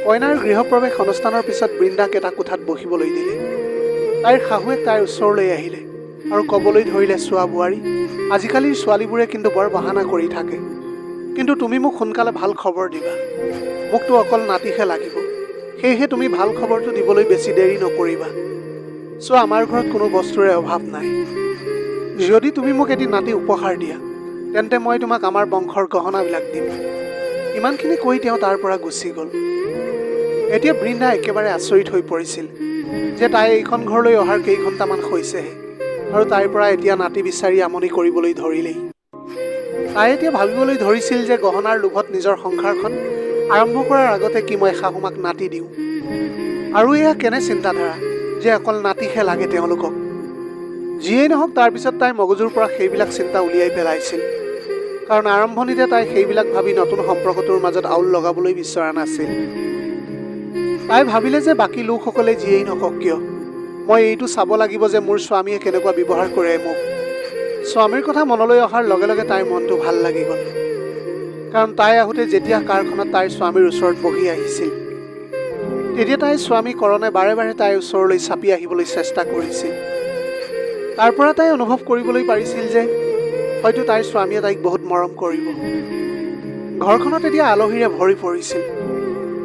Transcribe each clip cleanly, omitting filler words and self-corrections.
কইনাৰ গৃহপ্ৰৱেশ অনুষ্ঠানৰ পিছত বৃন্দাক এটা কোঠাত বহিবলৈ দিলে। তাইৰ শাহুৱেক তাইৰ ওচৰলৈ আহিলে আৰু ক'বলৈ ধৰিলে, চোৱা বোৱাৰী, আজিকালিৰ ছোৱালীবোৰে কিন্তু বৰ বাহানা কৰি থাকে, কিন্তু তুমি মোক সোনকালে ভাল খবৰ দিবা। মোকতো অকল নাতিহে লাগিব, সেয়েহে তুমি ভাল খবৰটো দিবলৈ বেছি দেৰি নকৰিবা। চোৱা, আমাৰ ঘৰত কোনো বস্তুৰে অভাৱ নাই। যদি তুমি মোক এটি নাতি উপহাৰ দিয়া, তেন্তে মই তোমাক আমাৰ বংশৰ গহনাবিলাক দিম। ইমানখিনি কৈ তেওঁ তাৰ পৰা গুচি গ'ল। এতিয়া বৃন্দা একেবাৰে আচৰিত হৈ পৰিছিল যে তাই এইখন ঘৰলৈ অহাৰ কেইঘণ্টামান হৈছেহে আৰু তাইৰ পৰা এতিয়া নাতি বিচাৰি আমনি কৰিবলৈ ধৰিলেই। তাই এতিয়া ভাবিবলৈ ধৰিছিল যে গহনাৰ লোভত নিজৰ সংসাৰখন আৰম্ভ কৰাৰ আগতে কি মই শাহুমাক নাতি দিওঁ। আৰু এয়া কেনে চিন্তাধাৰা যে অকল নাতিহে লাগে তেওঁলোকক। যিয়েই নহওক, তাৰপিছত তাই মগজুৰ পৰা সেইবিলাক চিন্তা উলিয়াই পেলাইছিল, কাৰণ আৰম্ভণিতে তাই সেইবিলাক ভাবি নতুন সম্পৰ্কটোৰ মাজত আউল লগাবলৈ বিচৰা নাছিল। তাই ভাবিলে যে বাকী লোকসকলে যিয়েই নকওক কিয়, মই এইটো চাব লাগিব যে মোৰ স্বামীয়ে কেনেকুৱা ব্যৱহাৰ কৰে মোক। স্বামীৰ কথা মনলৈ অহাৰ লগে লগে তাইৰ মনটো ভাল লাগি গ'ল, কাৰণ তাই আহোঁতে যেতিয়া কাৰখনত তাইৰ স্বামীৰ ওচৰত বহি আহিছিল, তেতিয়া তাইৰ স্বামী কৰণে বাৰে বাৰে তাইৰ ওচৰলৈ চাপি আহিবলৈ চেষ্টা কৰিছিল। তাৰ পৰা তাই অনুভৱ কৰিবলৈ পাৰিছিল যে হয়তো তাইৰ স্বামীয়ে তাইক বহুত মৰম কৰিব। ঘৰখনত এতিয়া আলহীৰে ভৰি পৰিছিল,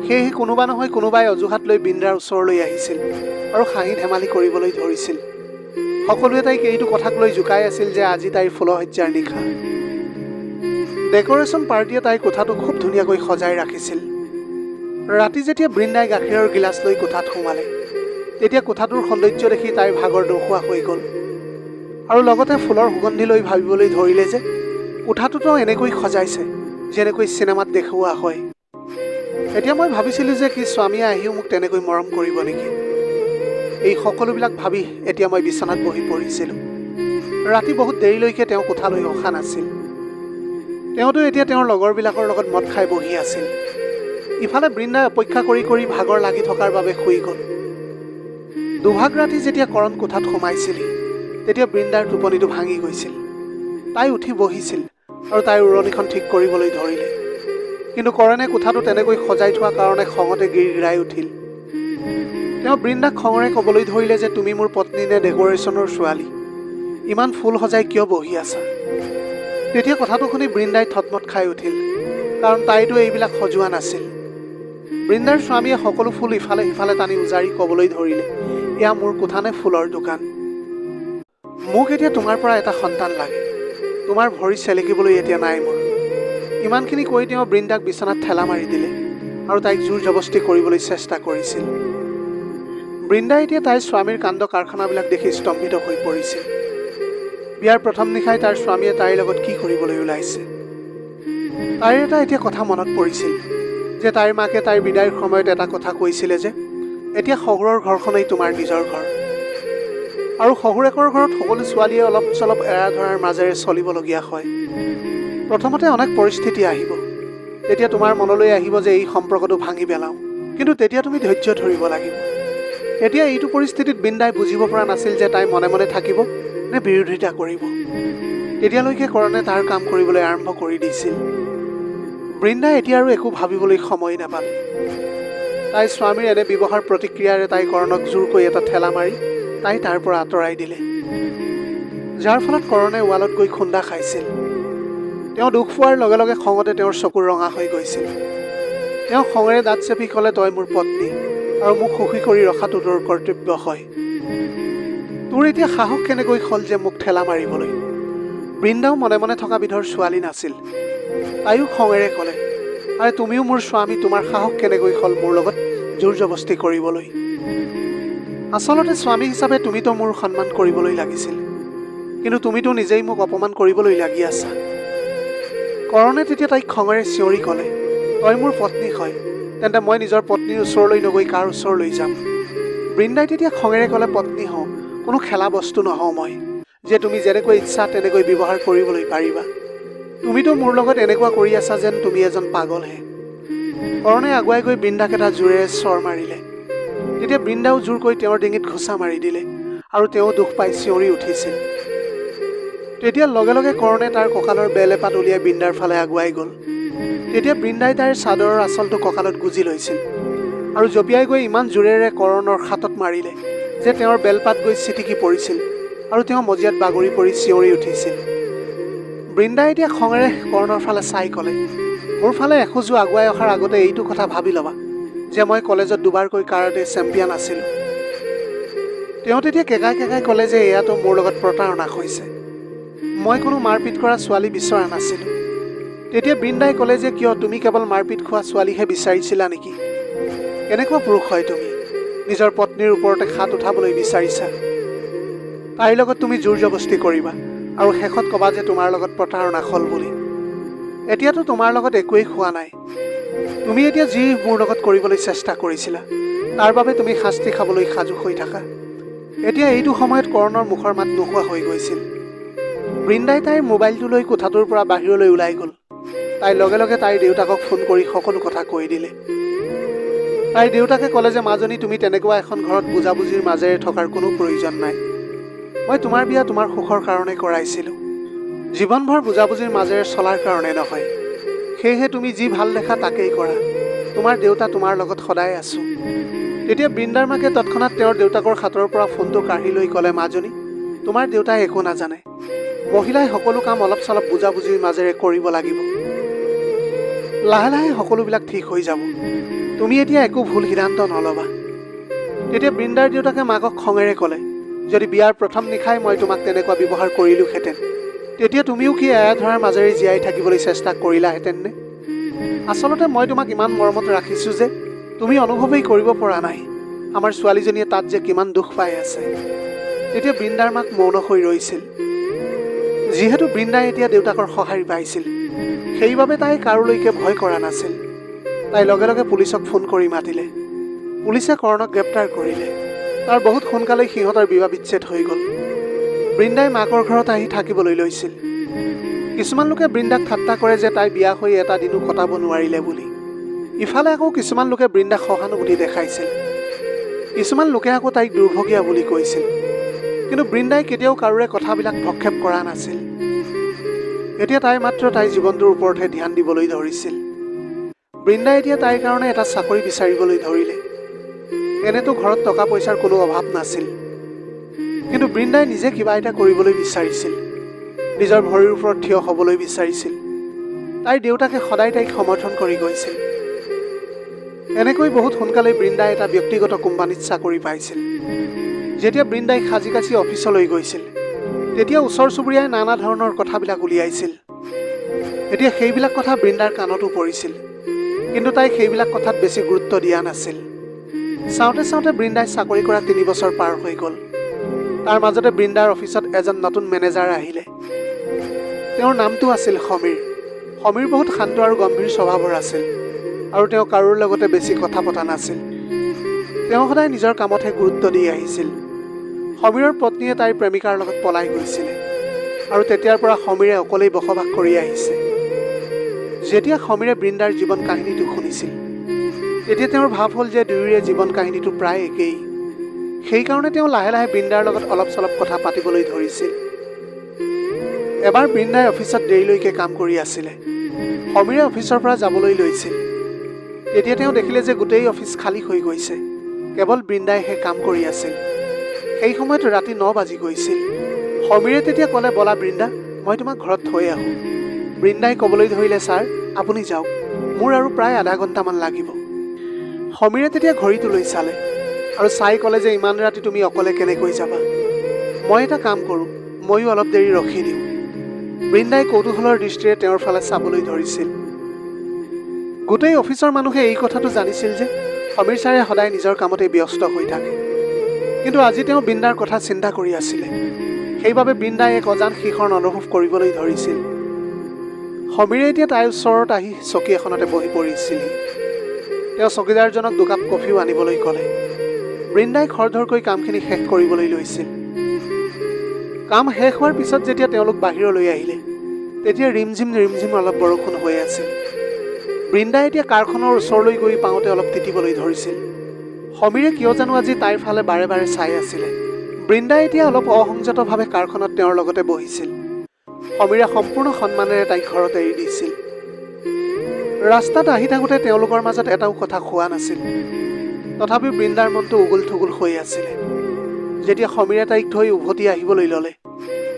সেয়েহে কোনোবা নহয় কোনোবাই অজুহাত লৈ বৃন্দাৰ ওচৰলৈ আহিছিল আৰু হাঁহি ধেমালি কৰিবলৈ ধৰিছিল। সকলোৱে তাইক এইটো কথাক লৈ জোকাই আছিল যে আজি তাইৰ ফুলসজ্জাৰ নিশা। ডেকৰেশ্যন পাৰ্টিয়ে তাইৰ কোঠাটো খুব ধুনীয়াকৈ সজাই ৰাখিছিল। ৰাতি যেতিয়া বৃন্দাই গাখীৰৰ গিলাচ লৈ কোঠাত সোমালে, তেতিয়া কোঠাটোৰ সৌন্দৰ্য দেখি তাইৰ ভাগৰ নোহোৱা হৈ গ'ল আৰু লগতে ফুলৰ সুগন্ধি লৈ ভাবিবলৈ ধৰিলে যে কোঠাটোতো এনেকৈ সজাইছে যেনেকৈ চিনেমাত দেখুওৱা হয়। এতিয়া মই ভাবিছিলোঁ যে কি স্বামীয়ে আহিও মোক তেনেকৈ মৰম কৰিব নেকি। এই সকলোবিলাক ভাবি এতিয়া মই বিচনাত বহি পৰিছিলোঁ। ৰাতি বহুত দেৰিলৈকে তেওঁ কোঠালৈ অহা নাছিল। তেওঁতো এতিয়া তেওঁৰ লগৰবিলাকৰ লগত মদ খাই বহি আছিল। ইফালে বৃন্দাই অপেক্ষা কৰি কৰি ভাগৰ লাগি থকাৰ বাবে শুই গ'ল। দুভাগ ৰাতি যেতিয়া কৰণ কোঠাত সোমাইছিলি, তেতিয়া বৃন্দাৰ টোপনিটো ভাঙি গৈছিল। তাই উঠি বহিছিল আৰু তাইৰ উৰণিখন ঠিক কৰিবলৈ ধৰিলে, কিন্তু কৰণে কোঠাটো তেনেকৈ সজাই থোৱা কাৰণে খঙতে গিৰগিৰাই উঠিল। তেওঁ বৃন্দাক খঙৰে ক'বলৈ ধৰিলে যে তুমি মোৰ পত্নী নে ডেকৰেশ্যনৰ ছোৱালী, ইমান ফুল সজাই কিয় বহি আছা। তেতিয়া কথাটো শুনি বৃন্দাই থতমত খাই উঠিল, কাৰণ তাইতো এইবিলাক সজোৱা নাছিল। বৃন্দাৰ স্বামীয়ে সকলো ফুল ইফালে সিফালে টানি উজাৰি ক'বলৈ ধৰিলে, এয়া মোৰ কোঠা নে ফুলৰ দোকান। মোক এতিয়া তোমাৰ পৰা এটা সন্তান লাগে, তোমাৰ ভৰি চেলেকিবলৈ এতিয়া নাই মোৰ। ইমানখিনি কৈ তেওঁ বৃন্দাক বিচনাত ঠেলা মাৰি দিলে আৰু তাইক জোৰ জবস্তি কৰিবলৈ চেষ্টা কৰিছিল। বৃন্দাই এতিয়া তাইৰ স্বামীৰ কাণ্ড কাৰখানাবিলাক দেখি স্তম্ভিত হৈ পৰিছিল। বিয়াৰ প্ৰথম নিশাই তাইৰ স্বামীয়ে তাইৰ লগত কি কৰিবলৈ ওলাইছে। তাইৰ এটা এতিয়া কথা মনত পৰিছিল যে তাইৰ মাকে তাইৰ বিদায়ৰ সময়ত এটা কথা কৈছিলে যে এতিয়া শহুৰৰ ঘৰখনেই তোমাৰ নিজৰ ঘৰ, আৰু শহুৰেকৰ ঘৰত সকলো ছোৱালীয়ে অলপ চলপ এৰা ধৰাৰ মাজেৰে চলিবলগীয়া হয়। প্ৰথমতে অনেক পৰিস্থিতি আহিব, তেতিয়া তোমাৰ মনলৈ আহিব যে এই সম্পৰ্কটো ভাঙি পেলাওঁ, কিন্তু তেতিয়া তুমি ধৈৰ্য ধৰিব লাগিব। এতিয়া এইটো পৰিস্থিতিত বৃন্দাই বুজিব পৰা নাছিল যে তাই মনে মনে থাকিব নে বিৰোধিতা কৰিব। তেতিয়ালৈকে কৰণে তাৰ কাম কৰিবলৈ আৰম্ভ কৰি দিছিল। বৃন্দাই এতিয়া আৰু একো ভাবিবলৈ সময় নাপালে। তাইৰ স্বামীৰ এনে ব্যৱহাৰ প্ৰতিক্ৰিয়াৰে তাই কৰণক জোৰকৈ এটা ঠেলা মাৰি তাই তাৰ পৰা আঁতৰাই দিলে, যাৰ ফলত কৰণে ৱালত গৈ খুন্দা খাইছিল। তেওঁ দুখ পোৱাৰ লগে লগে খঙতে তেওঁৰ চকুৰ ৰঙা হৈ গৈছিল। তেওঁ খঙেৰে দাঁত চেপি ক'লে, তই মোৰ পত্নী আৰু মোক সুখী কৰি ৰখাটো তোৰ কৰ্তব্য হয়। তোৰ এতিয়া সাহস কেনেকৈ হ'ল যে মোক ঠেলা মাৰিবলৈ। বৃন্দাও মনে মনে থকা বিধৰ ছোৱালী নাছিল। তাইও খঙেৰে ক'লে, আৰে তুমিও মোৰ স্বামী, তোমাৰ সাহস কেনেকৈ হ'ল মোৰ লগত জোৰ জবস্তি কৰিবলৈ। আচলতে স্বামী হিচাপে তুমিতো মোৰ সন্মান কৰিবলৈ লাগিছিল, কিন্তু তুমিতো নিজেই মোক অপমান কৰিবলৈ লাগি আছা। কৰণে তেতিয়া তাইক খঙেৰে চিঞৰি ক'লে, তই মোৰ পত্নী হয়, তেন্তে মই নিজৰ পত্নীৰ ওচৰলৈ নগৈ কাৰ ওচৰলৈ যাম। বৃন্দাই তেতিয়া খঙেৰে ক'লে, পত্নী হওঁ, কোনো খেলা বস্তু নহওঁ মই, যে তুমি যেনেকৈ ইচ্ছা তেনেকৈ ব্যৱহাৰ কৰিবলৈ পাৰিবা। তুমিতো মোৰ লগত এনেকুৱা কৰি আছা যেন তুমি এজন পাগলহে। কৰণে আগুৱাই গৈ বৃন্দাক এটা জোৰেৰে চৰ মাৰিলে। তেতিয়া বৃন্দাও জোৰকৈ তেওঁৰ ডিঙিত ঘোচা মাৰি দিলে আৰু তেওঁ দুখ পাই চিঞৰি উঠিছিল। তেতিয়া লগে লগে কৰণে তাৰ কঁকালৰ বেল এপাত উলিয়াই বৃন্দাৰ ফালে আগুৱাই গ'ল। তেতিয়া বৃন্দাই তাইৰ চাদৰৰ আঁচলটো কঁকালত গুজি লৈছিল আৰু জঁপিয়াই গৈ ইমান জোৰেৰে কৰণৰ হাতত মাৰিলে যে তেওঁৰ বেলপাত গৈ ছিটিকি পৰিছিল আৰু তেওঁ মজিয়াত বাগৰি পৰি চিঞৰি উঠিছিল। বৃন্দাই এতিয়া খঙেৰে কৰ্ণৰ ফালে চাই ক'লে, মোৰ ফালে এখোজো আগুৱাই অহাৰ আগতে এইটো কথা ভাবি ল'বা যে মই কলেজত দুবাৰকৈ কাৰাটে চেম্পিয়ন আছিলোঁ। তেওঁ তেতিয়া কেকাই কেকাই ক'লে যে এয়াতো মোৰ লগত প্ৰতাৰণা হৈছে, মই কোনো মাৰপিট কৰা ছোৱালী বিচৰা নাছিলোঁ। তেতিয়া বৃন্দাই ক'লে যে কিয় তুমি কেৱল মাৰপিট খোৱা ছোৱালীহে বিচাৰিছিলা নেকি? কেনেকুৱা পুৰুষ হয় তুমি, নিজৰ পত্নীৰ ওপৰতে হাত উঠাবলৈ বিচাৰিছা? তাইৰ লগত তুমি জোৰ জবস্তি কৰিবা আৰু শেষত ক'বা যে তোমাৰ লগত প্ৰতাৰণা হ'ল বুলি। এতিয়াতো তোমাৰ লগত একোৱেই খোৱা নাই, তুমি এতিয়া যি মোৰ লগত কৰিবলৈ চেষ্টা কৰিছিলা তাৰ বাবে তুমি শাস্তি খাবলৈ সাজু হৈ থাকা। এতিয়া এইটো সময়ত কৰ্ণৰ মুখৰ মাত নোহোৱা হৈ গৈছিল। বৃন্দাই তাইৰ মোবাইলটো লৈ কোঠাটোৰ পৰা বাহিৰলৈ ওলাই গ'ল। তাই লগে লগে তাইৰ দেউতাকক ফোন কৰি সকলো কথা কৈ দিলে। তাইৰ দেউতাকে ক'লে যে মাজনী, তুমি তেনেকুৱা এখন ঘৰত বুজাবুজিৰ মাজেৰে থকাৰ কোনো প্ৰয়োজন নাই। মই তোমাৰ বিয়া তোমাৰ সুখৰ কাৰণে কৰাইছিলোঁ, জীৱনভৰ বুজাবুজিৰ মাজেৰে চলাৰ কাৰণে নহয়। সেয়েহে তুমি যি ভাল দেখা তাকেই কৰা, তোমাৰ দেউতা তোমাৰ লগত সদায় আছোঁ। তেতিয়া বৃন্দাৰ মাকে তৎক্ষণাত তেওঁৰ দেউতাকৰ হাতৰ পৰা ফোনটো কাঢ়ি লৈ ক'লে, মাজনী, তোমাৰ দেউতাই একো নাজানে, মহিলাই সকলো কাম অলপ চলপ বুজাবুজিৰ মাজেৰে কৰিব লাগিব। লাহে লাহে সকলোবিলাক ঠিক হৈ যাব, তুমি এতিয়া একো ভুল সিদ্ধান্ত নল'বা। তেতিয়া বৃন্দাৰ দেউতাকে মাকক খঙেৰে ক'লে, যদি বিয়াৰ প্ৰথম নিশাই মই তোমাক তেনেকুৱা ব্যৱহাৰ কৰিলোহেঁতেন তেতিয়া তুমিও কি এয়া ধৰাৰ মাজেৰে জীয়াই থাকিবলৈ চেষ্টা কৰিলাহেঁতেন নে? আচলতে মই তোমাক ইমান মৰমত ৰাখিছোঁ যে তুমি অনুভৱেই কৰিব পৰা নাই আমাৰ ছোৱালীজনীয়ে তাত যে কিমান দুখ পাই আছে। তেতিয়া বৃন্দাৰ মাক মৌন হৈ ৰৈছিল। যিহেতু বৃন্দাই এতিয়া দেউতাকৰ সঁহাৰি পাইছিল, সেইবাবে তাই কাৰোলৈকে ভয় কৰা নাছিল। তাই লগে লগে পুলিচক ফোন কৰি মাতিলে। পুলিচে কৰ্ণক গ্ৰেপ্তাৰ কৰিলে। তাৰ বহুত সোনকালেই সিহঁতৰ বিবাহ বিচ্ছেদ হৈ গ'ল। বৃন্দাই মাকৰ ঘৰত আহি থাকিবলৈ লৈছিল। কিছুমান লোকে বৃন্দাক ঠাট্টা কৰে যে তাই বিয়া হৈ এটা দিনো কটাব নোৱাৰিলে বুলি। ইফালে আকৌ কিছুমান লোকে বৃন্দাক সহানুভূতি দেখাইছিল। কিছুমান লোকে আকৌ তাইক দুৰ্ভগীয়া বুলি কৈছিল। কিন্তু বৃন্দাই কেতিয়াও কাৰোৰে কথাবিলাক ভক্ষেপ কৰা নাছিল। এতিয়া তাই মাত্ৰ তাইৰ জীৱনটোৰ ওপৰতহে ধ্যান দিবলৈ ধৰিছিল। বৃন্দাই এতিয়া তাইৰ কাৰণে এটা চাকৰি বিচাৰিবলৈ ধৰিলে। এনেতো ঘৰত টকা পইচাৰ কোনো অভাৱ নাছিল, কিন্তু বৃন্দাই নিজে কিবা এটা কৰিবলৈ বিচাৰিছিল, নিজৰ ভৰিৰ ওপৰত থিয় হ'বলৈ বিচাৰিছিল। তাইৰ দেউতাকে সদায় তাইক সমৰ্থন কৰি গৈছিল। এনেকৈ বহুত সোনকালেই বৃন্দাই এটা ব্যক্তিগত কোম্পানীত চাকৰি পাইছিল। যেতিয়া বৃন্দাই সাজি কাচি অফিচলৈ গৈছিল, তেতিয়া ওচৰ চুবুৰীয়াই নানা ধৰণৰ কথাবিলাক উলিয়াইছিল। এতিয়া সেইবিলাক কথা বৃন্দাৰ কাণতো পৰিছিল, কিন্তু তাই সেইবিলাক কথাত বেছি গুৰুত্ব দিয়া নাছিল। চাওঁতে চাওঁতে বৃন্দাই চাকৰি কৰা 3 বছৰ পাৰ হৈ গ'ল। তাৰ মাজতে বৃন্দাৰ অফিচত এজন নতুন মেনেজাৰ আহিলে। তেওঁৰ নামটো আছিল সমীৰ। সমীৰ বহুত শান্ত আৰু গম্ভীৰ স্বভাৱৰ আছিল, আৰু তেওঁ কাৰোৰ লগতে বেছি কথা পতা নাছিল। তেওঁ সদায় নিজৰ কামতহে গুৰুত্ব দি আহিছিল। সমীৰৰ পত্নীয়ে তাইৰ প্ৰেমিকাৰ লগত পলাই গৈছিলে, আৰু তেতিয়াৰ পৰা সমীৰে অকলেই বসবাস কৰি আহিছে। যেতিয়া সমীৰে বৃন্দাৰ জীৱন কাহিনীটো শুনিছিল, তেতিয়া তেওঁৰ ভাৱ হ'ল যে দুয়োৰে জীৱন কাহিনীটো প্ৰায় একেই। সেইকাৰণে তেওঁ লাহে লাহে বৃন্দাৰ লগত অলপ চলপ কথা পাতিবলৈ ধৰিছিল। এবাৰ বৃন্দাই অফিচত দেৰিলৈকে কাম কৰি আছিলে। সমীৰে অফিচৰ পৰা যাবলৈ লৈছিল। তেতিয়া তেওঁ দেখিলে যে গোটেই অফিচ খালী হৈ গৈছে, কেৱল বৃন্দাইহে কাম কৰি আছিল। সেই সময়ত ৰাতি 9 বাজি গৈছিল। সমীৰে তেতিয়া ক'লে, ব'লা বৃন্দা, মই তোমাক ঘৰত থৈ আহোঁ। বৃন্দাই ক'বলৈ ধৰিলে, ছাৰ আপুনি যাওক, মোৰ আৰু প্ৰায় আধা ঘণ্টামান লাগিব। সমীৰে তেতিয়া ঘড়ীটোলৈ চালে আৰু চাই ক'লে যে ইমান ৰাতি তুমি অকলে কেনেকৈ যাবা? মই এটা কাম কৰোঁ, ময়ো অলপ দেৰি ৰখি দিওঁ। বৃন্দাই কৌতূহলৰ দৃষ্টিৰে তেওঁৰ ফালে চাবলৈ ধৰিছিল। গোটেই অফিচৰ মানুহে এই কথাটো জানিছিল যে সমীৰ ছাৰে সদায় নিজৰ কামতে ব্যস্ত হৈ থাকে, কিন্তু আজি তেওঁ বৃন্দাৰ কথা চিন্তা কৰি আছিলে। সেইবাবে বৃন্দাই এক অজান শিহৰণ অনুভৱ কৰিবলৈ ধৰিছিল। সমীৰে এতিয়া তাইৰ ওচৰত আহি চকী এখনতে বহি পৰিছিল। তেওঁ চকীদাৰজনক 2 কাপ কফিও আনিবলৈ ক'লে। বৃন্দাই খৰধৰকৈ কামখিনি শেষ কৰিবলৈ লৈছিল। কাম শেষ হোৱাৰ পিছত যেতিয়া তেওঁলোক বাহিৰলৈ আহিলে, তেতিয়া ৰিমঝিম অলপ বৰষুণ হৈ আছিল। বৃন্দাই এতিয়া কাৰখনৰ ওচৰলৈ গৈ পাওঁতে অলপ তিতিবলৈ ধৰিছিল। সমীৰে কিয় জানো আজি তাইৰ ফালে বাৰে বাৰে চাই আছিলে। বৃন্দাই এতিয়া অলপ অসংযতভাৱে কাৰখনত তেওঁৰ লগতে বহিছিল। সমীৰে সম্পূৰ্ণ সন্মানেৰে তাইক ঘৰত এৰি দিছিল। ৰাস্তাত আহি থাকোঁতে তেওঁলোকৰ মাজত এটাও কথা হোৱা নাছিল। তথাপিও বৃন্দাৰ মনটো উগুল থুগুল হৈ আছিলে। যেতিয়া সমীৰে তাইক থৈ উভতি আহিবলৈ ল'লে,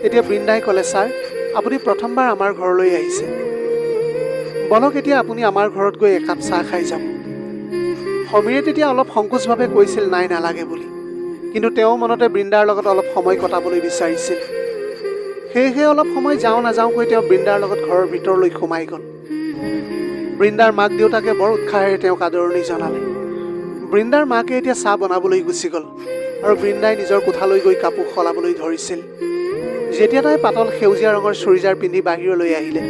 তেতিয়া বৃন্দাই ক'লে, ছাৰ, আপুনি প্ৰথমবাৰ আমাৰ ঘৰলৈ আহিছে। বলক এতিয়া আপুনি আমাৰ ঘৰত গৈ একাপ চাহ খাই যাব। সমীৰে তেতিয়া অলপ সংকোচভাৱে কৈছিল নাই, নালাগে বুলি। কিন্তু তেওঁ মনতে বৃন্দাৰ লগত অলপ সময় কটাবলৈ বিচাৰিছিল। সেয়েহে অলপ সময় যাওঁ নাযাওঁকৈ তেওঁ বৃন্দাৰ লগত ঘৰৰ ভিতৰলৈ সোমাই গ'ল। বৃন্দাৰ মাক দেউতাকে বৰ উৎসাহেৰে তেওঁক আদৰণি জনালে। বৃন্দাৰ মাকে এতিয়া চাহ বনাবলৈ গুচি গ'ল আৰু বৃন্দাই নিজৰ কোঠালৈ গৈ কাপোৰ সলাবলৈ ধৰিছিল। যেতিয়া তাই পাতল সেউজীয়া ৰঙৰ চুৰিজাৰ পিন্ধি বাহিৰলৈ আহিলে,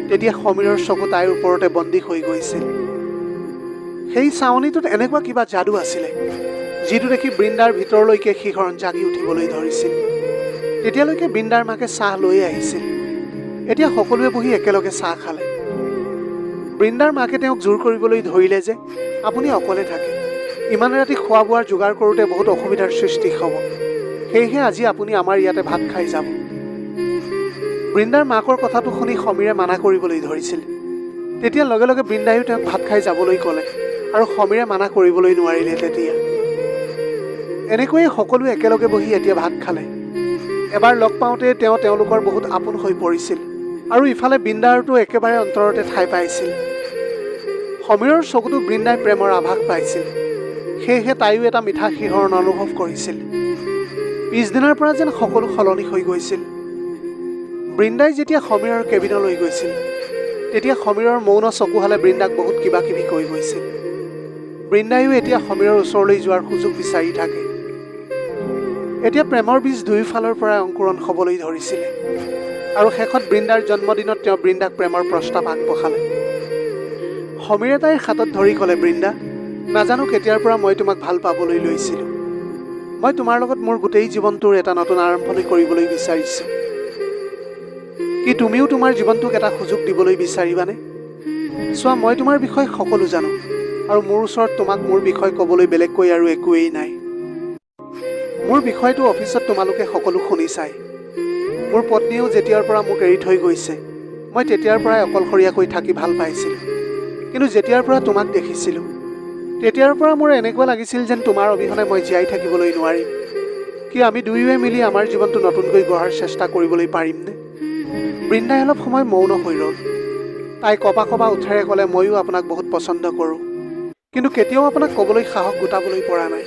তেতিয়া সমীৰৰ চকু তাইৰ ওপৰতে বন্দী হৈ গৈছিল। সেই চাৱনিটোত এনেকুৱা কিবা যাদু আছিলে, যিটো দেখি বৃন্দাৰ ভিতৰলৈকে শিহৰণ জাগি উঠিবলৈ ধৰিছিল। তেতিয়ালৈকে বৃন্দাৰ মাকে চাহ লৈ আহিছিল। এতিয়া সকলোৱে বহি একেলগে চাহ খালে। বৃন্দাৰ মাকে তেওঁক জোৰ কৰিবলৈ ধৰিলে যে আপুনি অকলে থাকে, ইমান ৰাতি খোৱা বোৱাৰ যোগাৰ কৰোঁতে বহুত অসুবিধাৰ সৃষ্টি হ'ব, সেয়েহে আজি আপুনি আমাৰ ইয়াতে ভাত খাই যাব। বৃন্দাৰ মাকৰ কথাটো শুনি সমীৰে মানা কৰিবলৈ ধৰিছিল। তেতিয়া লগে লগে বৃন্দায়ো তেওঁক ভাত খাই যাবলৈ ক'লে আৰু সমীৰে মানা কৰিবলৈ নোৱাৰিলে। তেতিয়া এনেকৈয়ে সকলোৱে একেলগে বহি এতিয়া ভাত খালে। এবাৰ লগ পাওঁতে তেওঁলোকৰ বহুত আপোন হৈ পৰিছিল আৰু ইফালে বৃন্দাৰতো একেবাৰে অন্তৰতে ঠাই পাইছিল। সমীৰৰ চকুতো বৃন্দাই প্ৰেমৰ আভাস পাইছিল, সেয়েহে তাইও এটা মিঠা শিহৰণ অনুভৱ কৰিছিল। পিছদিনাৰ পৰা যেন সকলো সলনি হৈ গৈছিল। বৃন্দাই যেতিয়া সমীৰৰ কেবিনলৈ গৈছিল, তেতিয়া সমীৰৰ মৌন চকুহালে বৃন্দাক বহুত কিবা কিবি কৈ গৈছিল। বৃন্দায়ো এতিয়া সমীৰৰ ওচৰলৈ যোৱাৰ সুযোগ বিচাৰি থাকে। এতিয়া প্ৰেমৰ বীজ দুয়োফালৰ পৰা অংকুৰণ হ'বলৈ ধৰিছিলে আৰু শেষত বৃন্দাৰ জন্মদিনত তেওঁ বৃন্দাক প্ৰেমৰ প্ৰস্তাৱ আগবঢ়ালে। সমীৰে তাইৰ হাতত ধৰি ক'লে, বৃন্দা, নাজানো কেতিয়াৰ পৰা মই তোমাক ভাল পাবলৈ লৈছিলোঁ। মই তোমাৰ লগত মোৰ গোটেই জীৱনটোৰ এটা নতুন আৰম্ভণি কৰিবলৈ বিচাৰিছোঁ। কি তুমিও তোমাৰ জীৱনটোক এটা সুযোগ দিবলৈ বিচাৰিবানে? চোৱা, মই তোমাৰ বিষয়ে সকলো জানো আৰু মোৰ ওচৰত তোমাক মোৰ বিষয়ে ক'বলৈ বেলেগকৈ আৰু একোৱেই নাই। মোৰ বিষয়টো অফিচত তোমালোকে সকলো শুনিছাই। মোৰ পত্নীয়েও যেতিয়াৰ পৰা মোক এৰি থৈ গৈছে, মই তেতিয়াৰ পৰাই অকলশৰীয়াকৈ থাকি ভাল পাইছিলোঁ। কিন্তু যেতিয়াৰ পৰা তোমাক দেখিছিলোঁ, তেতিয়াৰ পৰা মোৰ এনেকুৱা লাগিছিল যেন তোমাৰ অবিহনে মই জীয়াই থাকিবলৈ নোৱাৰিম। কি আমি দুয়োৱে মিলি আমাৰ জীৱনটো নতুনকৈ গঢ়াৰ চেষ্টা কৰিবলৈ পাৰিমনে? বৃন্দাই অলপ সময় মৌন হৈ ৰ'ল। তাই কপা কপা ওঠেৰে ক'লে, ময়ো আপোনাক বহুত পচন্দ কৰোঁ, কিন্তু কেতিয়াও আপোনাক ক'বলৈ সাহস গোটাবলৈ পৰা নাই।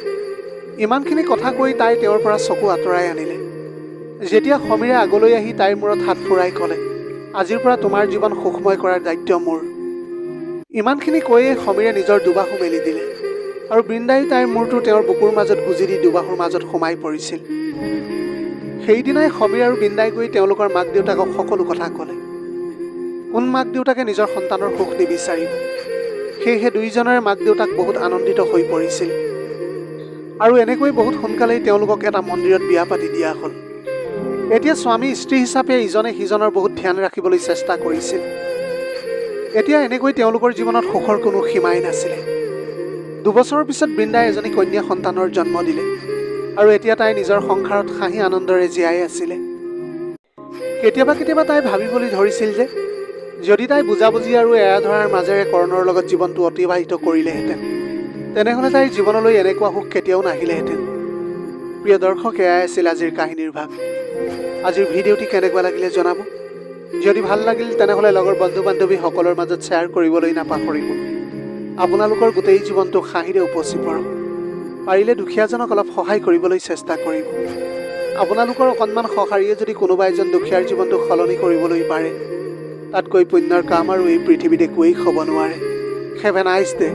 ইমানখিনি কথা কৈ তাই তেওঁৰ পৰা চকু আঁতৰাই আনিলে। যেতিয়া সমীৰে আগলৈ আহি তাইৰ মূৰত হাত ফুৰাই ক'লে, আজিৰ পৰা তোমাৰ জীৱন সুখময় কৰাৰ দায়িত্ব মোৰ। ইমানখিনি কৈয়ে সমীৰে নিজৰ দুবাহু মেলি দিলে আৰু বৃন্দাই তাইৰ মূৰটো তেওঁৰ বুকুৰ মাজত গুজি দি দুবাহুৰ মাজত সোমাই পৰিছিল। সেইদিনাই সমীৰ আৰু বৃন্দাই গৈ তেওঁলোকৰ মাক দেউতাকক সকলো কথা ক'লে। কোন মাক দেউতাকে নিজৰ সন্তানৰ সুখ নিবিচাৰিব? সেয়েহে দুয়োজনৰে মাক দেউতাক বহুত আনন্দিত হৈ পৰিছিল আৰু এনেকৈ বহুত সোনকালেই তেওঁলোকক এটা মন্দিৰত বিয়া পাতি দিয়া হ'ল। এতিয়া স্বামী স্ত্ৰী হিচাপে ইজনে সিজনৰ বহুত ধ্যান ৰাখিবলৈ চেষ্টা কৰিছিল। এতিয়া এনেকৈ তেওঁলোকৰ জীৱনত সুখৰ কোনো সীমাই নাছিলে। 2 বছৰৰ পিছত বৃন্দাই এজনী কন্যা সন্তানৰ জন্ম দিলে আৰু এতিয়া তাই নিজৰ সংসাৰত হাঁহি আনন্দৰে জীয়াই আছিলে। কেতিয়াবা কেতিয়াবা তাই ভাবিবলৈ ধৰিছিল যে যদি তাই বুজাবুজি আৰু এৰা ধৰাৰ মাজেৰে কৰণৰ লগত জীৱনটো অতিবাহিত কৰিলেহেঁতেন, তেনেহ'লে তাইৰ জীৱনলৈ এনেকুৱা সুখ কেতিয়াও নাহিলেহেঁতেন। প্ৰিয় দৰ্শক, এয়াই আছিল আজিৰ কাহিনীৰ ভাগ। আজিৰ ভিডিঅ'টি কেনেকুৱা লাগিলে জনাব। যদি ভাল লাগিল তেনেহ'লে লগৰ বন্ধু বান্ধৱীসকলৰ মাজত শ্বেয়াৰ কৰিবলৈ নাপাহৰিব। আপোনালোকৰ গোটেই জীৱনটো হাঁহিৰে উপচি পৰক। পাৰিলে দুখীয়াজনক অলপ সহায় কৰিবলৈ চেষ্টা কৰিব। আপোনালোকৰ অকণমান সঁহাৰিয়ে যদি কোনোবা এজন দুখীয়াৰ জীৱনটো সলনি কৰিবলৈ পাৰে, তাতকৈ পুণ্যৰ কাম আৰু এই পৃথিৱীত একোৱেই হ'ব নোৱাৰে। Have a nice day.